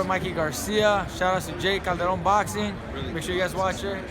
boy Mikey Garcia. Shout out to Jay Calderon Boxing. Make sure you guys watch it.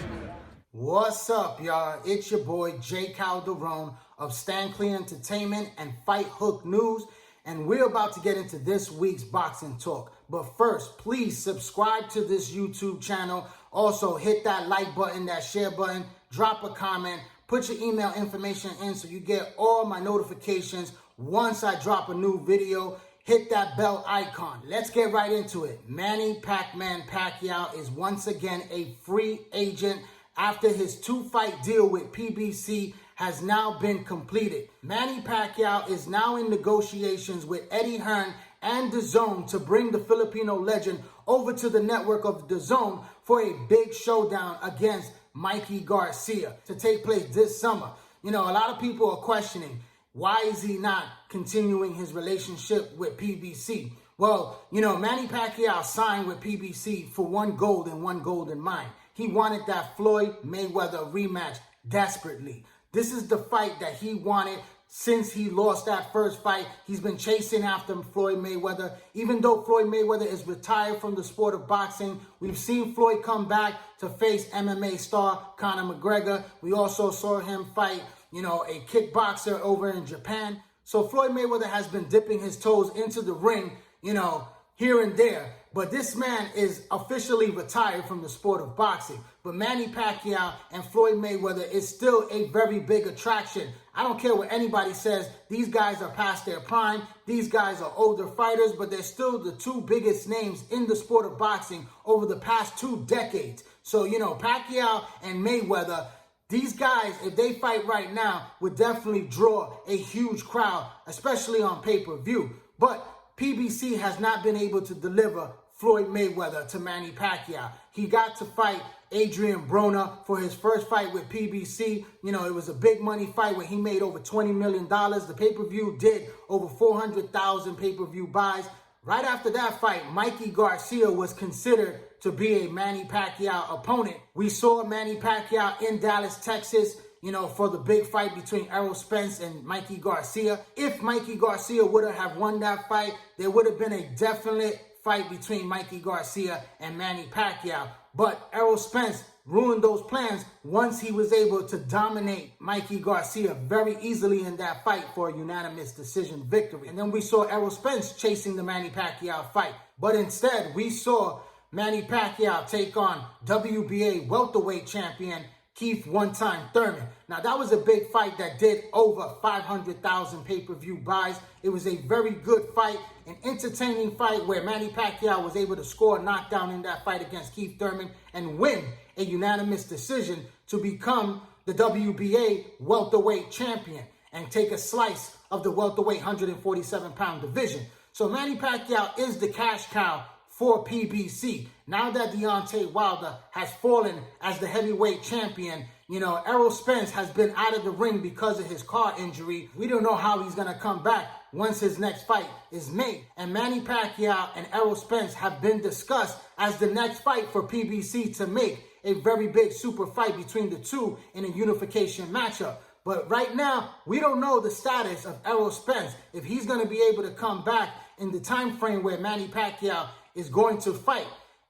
What's up, y'all? It's your boy Jay Calderon of Stand Clear Entertainment and Fight Hook News, and we're about to get into this week's boxing talk. But first, please subscribe to this YouTube channel. Also, hit that like button, that share button, drop a comment, put your email information in so you get all my notifications once I drop a new video. Hit that bell icon. Let's get right into it. Manny Pacquiao is once again a free agent after his 2-fight deal with PBC has now been completed. Manny Pacquiao is now in negotiations with Eddie Hearn and Dazn to bring the Filipino legend over to the network of Dazn for a big showdown against Mikey Garcia to take place this summer. You know, a lot of people are questioning, why is he not continuing his relationship with PBC? Well, you know, Manny Pacquiao signed with PBC for one goal and one goal in mind. He wanted that Floyd Mayweather rematch desperately. This is the fight that he wanted since he lost that first fight. He's been chasing after Floyd Mayweather. Even though Floyd Mayweather is retired from the sport of boxing, we've seen Floyd come back to face MMA star Conor McGregor. We also saw him fight, you know, a kickboxer over in Japan. So Floyd Mayweather has been dipping his toes into the ring, you know, here and there. But this man is officially retired from the sport of boxing. But Manny Pacquiao and Floyd Mayweather is still a very big attraction. I don't care what anybody says. These guys are past their prime. These guys are older fighters, but they're still the two biggest names in the sport of boxing over the past 2 decades. So, you know, Pacquiao and Mayweather, these guys, if they fight right now, would definitely draw a huge crowd, especially on pay-per-view. But PBC has not been able to deliver Floyd Mayweather to Manny Pacquiao. He got to fight Adrian Broner for his first fight with PBC. You know, it was a big money fight where he made over $20 million. The pay-per-view did over 400,000 pay-per-view buys. Right after that fight, Mikey Garcia was considered to be a Manny Pacquiao opponent. We saw Manny Pacquiao in Dallas, Texas, you know, for the big fight between Errol Spence and Mikey Garcia. If Mikey Garcia would have won that fight, there would have been a definite fight between Mikey Garcia and Manny Pacquiao. But Errol Spence ruined those plans once he was able to dominate Mikey Garcia very easily in that fight for a unanimous decision victory. And then we saw Errol Spence chasing the Manny Pacquiao fight. But instead, we saw Manny Pacquiao take on WBA welterweight champion Keith one-time Thurman. Now, that was a big fight that did over 500,000 pay-per-view buys. It was a very good fight, an entertaining fight where Manny Pacquiao was able to score a knockdown in that fight against Keith Thurman and win a unanimous decision to become the WBA welterweight champion and take a slice of the welterweight 147-pound division. So Manny Pacquiao is the cash cow for PBC. Now that Deontay Wilder has fallen as the heavyweight champion, you know, Errol Spence has been out of the ring because of his car injury. We don't know how he's going to come back once his next fight is made. And Manny Pacquiao and Errol Spence have been discussed as the next fight for PBC to make a very big super fight between the two in a unification matchup. But right now, we don't know the status of Errol Spence, if he's going to be able to come back in the time frame where Manny Pacquiao is going to fight.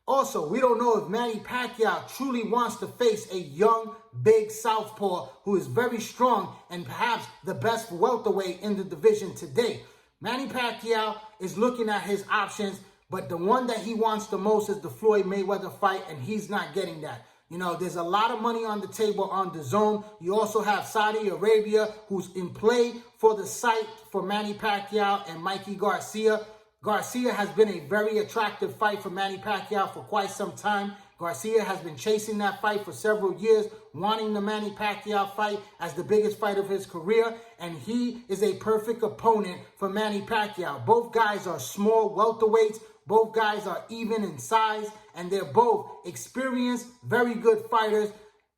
Also, we don't know if Manny Pacquiao truly wants to face a young, big southpaw who is very strong and perhaps the best welterweight in the division today. Manny Pacquiao is looking at his options, but the one that he wants the most is the Floyd Mayweather fight, and he's not getting that. You know, there's a lot of money on the table on Dazn. You also have Saudi Arabia, who's in play for the site for Manny Pacquiao and Mikey Garcia. Garcia has been a very attractive fight for Manny Pacquiao for quite some time. Garcia has been chasing that fight for several years, wanting the Manny Pacquiao fight as the biggest fight of his career, and he is a perfect opponent for Manny Pacquiao. Both guys are small welterweights. Both guys are even in size, and they're both experienced, very good fighters.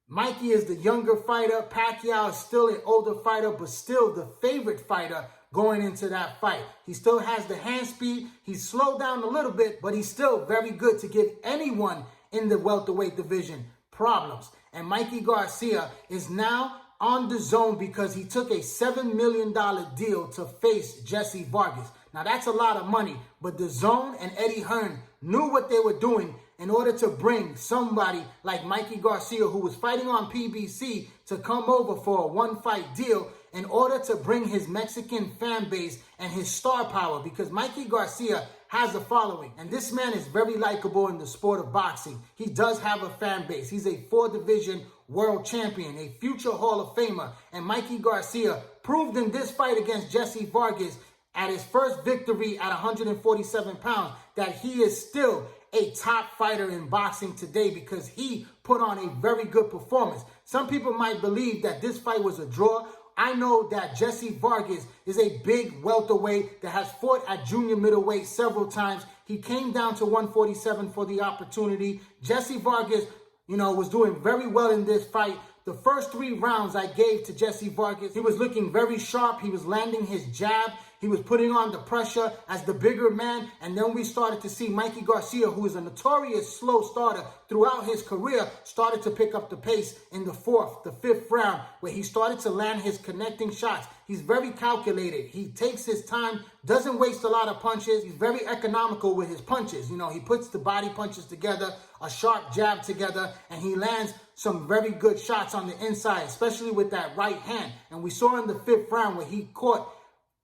Mikey is the younger fighter. Pacquiao is still an older fighter, but still the favorite fighter going into that fight. He still has the hand speed. He's slowed down a little bit, but he's still very good to give anyone in the welterweight division problems. And Mikey Garcia is now on Dazn because he took a $7 million deal to face Jesse Vargas. Now, that's a lot of money, but Dazn and Eddie Hearn knew what they were doing in order to bring somebody like Mikey Garcia, who was fighting on PBC, to come over for a one-fight deal in order to bring his Mexican fan base and his star power, because Mikey Garcia has a following, and this man is very likable in the sport of boxing. He does have a fan base. He's a 4-division world champion, a future Hall of Famer, and Mikey Garcia proved in this fight against Jesse Vargas at his first victory at 147 pounds that he is still a top fighter in boxing today, because he put on a very good performance. Some people might believe that this fight was a draw. I know that Jesse Vargas is a big welterweight that has fought at junior middleweight several times. He came down to 147 for the opportunity. Jesse Vargas, was doing very well in this fight. The first 3 rounds I gave to Jesse Vargas, he was looking very sharp. He was landing his jab. He was putting on the pressure as the bigger man. And then we started to see Mikey Garcia, who is a notorious slow starter throughout his career, started to pick up the pace in the 4th, the 5th round, where he started to land his connecting shots. He's very calculated. He takes his time, doesn't waste a lot of punches. He's very economical with his punches. He puts the body punches together, a sharp jab together, and he lands some very good shots on the inside, especially with that right hand. And we saw in the 5th round where he caught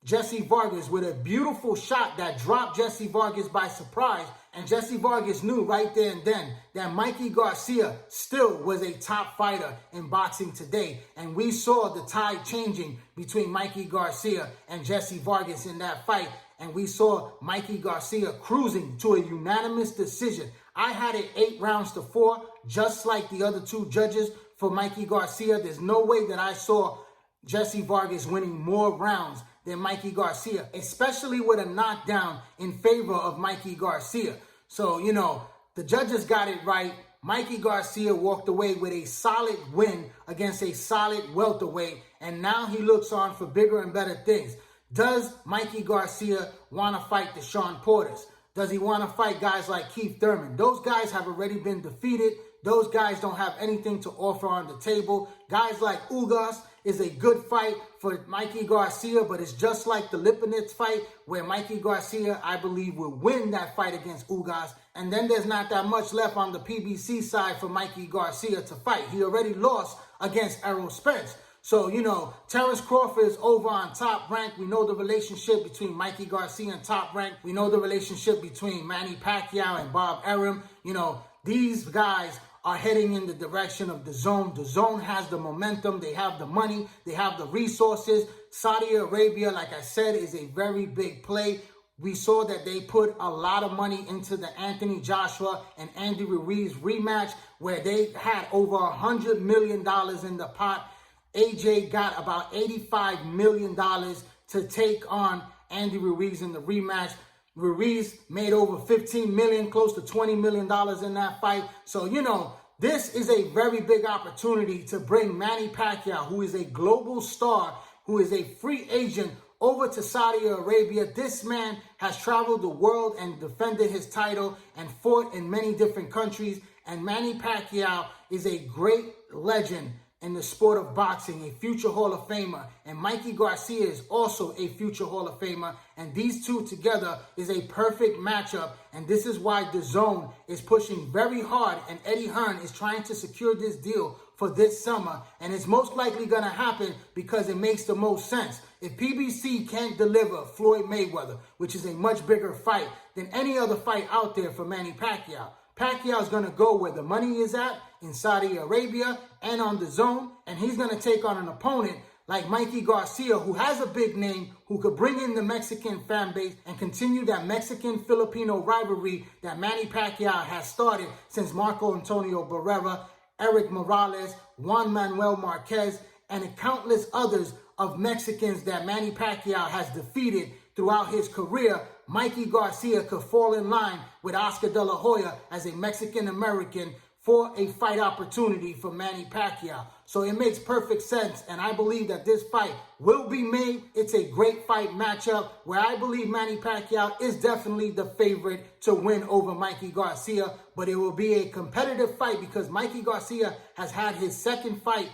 Jesse Vargas with a beautiful shot that dropped Jesse Vargas by surprise. And Jesse Vargas knew right there and then that Mikey Garcia still was a top fighter in boxing today. And we saw the tide changing between Mikey Garcia and Jesse Vargas in that fight. And we saw Mikey Garcia cruising to a unanimous decision. I had it 8 rounds to 4, just like the other 2 judges for Mikey Garcia. There's no way that I saw Jesse Vargas winning more rounds than Mikey Garcia, especially with a knockdown in favor of Mikey Garcia. So, the judges got it right. Mikey Garcia walked away with a solid win against a solid welterweight, and now he looks on for bigger and better things. Does Mikey Garcia want to fight the Shawn Porters? Does he want to fight guys like Keith Thurman? Those guys have already been defeated. Those guys don't have anything to offer on the table. Guys like Ugas is a good fight for Mikey Garcia, but it's just like the Lipinets fight, where Mikey Garcia, I believe, will win that fight against Ugas. And then there's not that much left on the PBC side for Mikey Garcia to fight. He already lost against Errol Spence. So, Terrence Crawford is over on Top Rank. We know the relationship between Mikey Garcia and Top Rank. We know the relationship between Manny Pacquiao and Bob Arum. These guys are heading in the direction of Dazn. Dazn has the momentum. They have the money. They have the resources. Saudi Arabia, like I said, is a very big play. We saw that they put a lot of money into the Anthony Joshua and Andy Ruiz rematch, where they had over $100 million in the pot. AJ got about $85 million to take on Andy Ruiz in the rematch. Ruiz made over $15 million, close to $20 million in that fight. So, this is a very big opportunity to bring Manny Pacquiao, who is a global star, who is a free agent, over to Saudi Arabia. This man has traveled the world and defended his title and fought in many different countries. And Manny Pacquiao is a great legend in the sport of boxing, a future Hall of Famer. And Mikey Garcia is also a future Hall of Famer. And these two together is a perfect matchup. And this is why Dazn is pushing very hard. And Eddie Hearn is trying to secure this deal for this summer. And it's most likely going to happen because it makes the most sense. If PBC can't deliver Floyd Mayweather, which is a much bigger fight than any other fight out there for Manny Pacquiao, Pacquiao is going to go where the money is at, in Saudi Arabia and on Dazn, and he's going to take on an opponent like Mikey Garcia, who has a big name, who could bring in the Mexican fan base and continue that Mexican-Filipino rivalry that Manny Pacquiao has started since Marco Antonio Barrera, Eric Morales, Juan Manuel Marquez, and countless others of Mexicans that Manny Pacquiao has defeated throughout his career. Mikey Garcia could fall in line with Oscar De La Hoya as a Mexican-American for a fight opportunity for Manny Pacquiao. So it makes perfect sense, and I believe that this fight will be made. It's a great fight matchup where I believe Manny Pacquiao is definitely the favorite to win over Mikey Garcia, but it will be a competitive fight because Mikey Garcia has had his second fight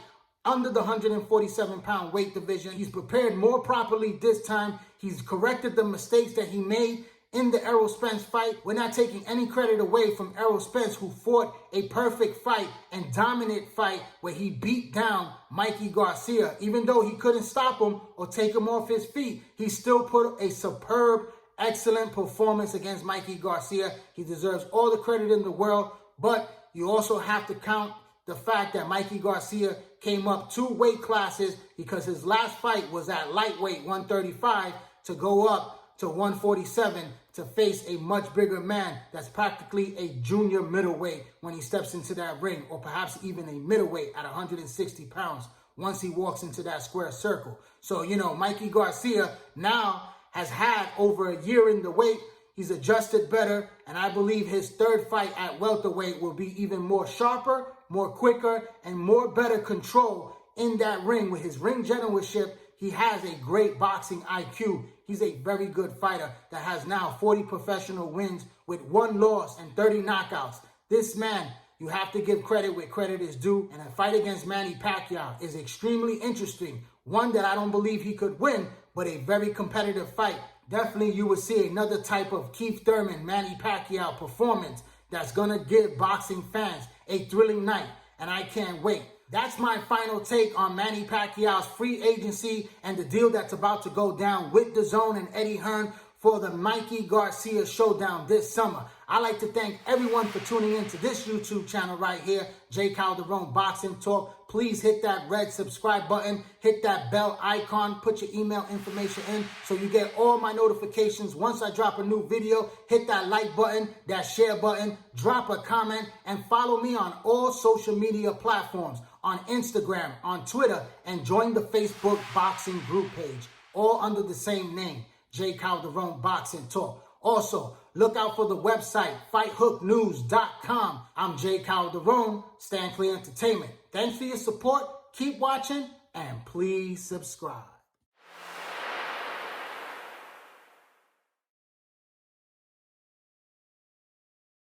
under the 147-pound weight division. He's prepared more properly this time. He's corrected the mistakes that he made in the Errol Spence fight. We're not taking any credit away from Errol Spence, who fought a perfect fight and dominant fight where he beat down Mikey Garcia. Even though he couldn't stop him or take him off his feet, he still put a superb, excellent performance against Mikey Garcia. He deserves all the credit in the world, but you also have to count the fact that Mikey Garcia came up 2 weight classes because his last fight was at lightweight 135 to go up to 147 to face a much bigger man that's practically a junior middleweight when he steps into that ring, or perhaps even a middleweight at 160 pounds once he walks into that square circle. So, Mikey Garcia now has had over a year in the weight. He's adjusted better, and I believe his 3rd fight at welterweight will be even more sharper, more quicker, and more better control in that ring. With his ring generalship, he has a great boxing IQ. He's a very good fighter that has now 40 professional wins with 1 loss and 30 knockouts. This man, you have to give credit where credit is due. And a fight against Manny Pacquiao is extremely interesting. One that I don't believe he could win, but a very competitive fight. Definitely you will see another type of Keith Thurman, Manny Pacquiao performance that's going to give boxing fans a thrilling night. And I can't wait. That's my final take on Manny Pacquiao's free agency and the deal that's about to go down with Dazn and Eddie Hearn for the Mikey Garcia Showdown this summer. I'd like to thank everyone for tuning in to this YouTube channel right here, Jay Calderon Boxing Talk. Please hit that red subscribe button, hit that bell icon, put your email information in so you get all my notifications once I drop a new video. Hit that like button, that share button, drop a comment, and follow me on all social media platforms, on Instagram, on Twitter, and join the Facebook boxing group page, all under the same name, Jay Calderon Boxing Talk. Also, look out for the website, FightHookNews.com. I'm Jay Calderon, Stand Clear Entertainment. Thanks for your support. Keep watching, and please subscribe.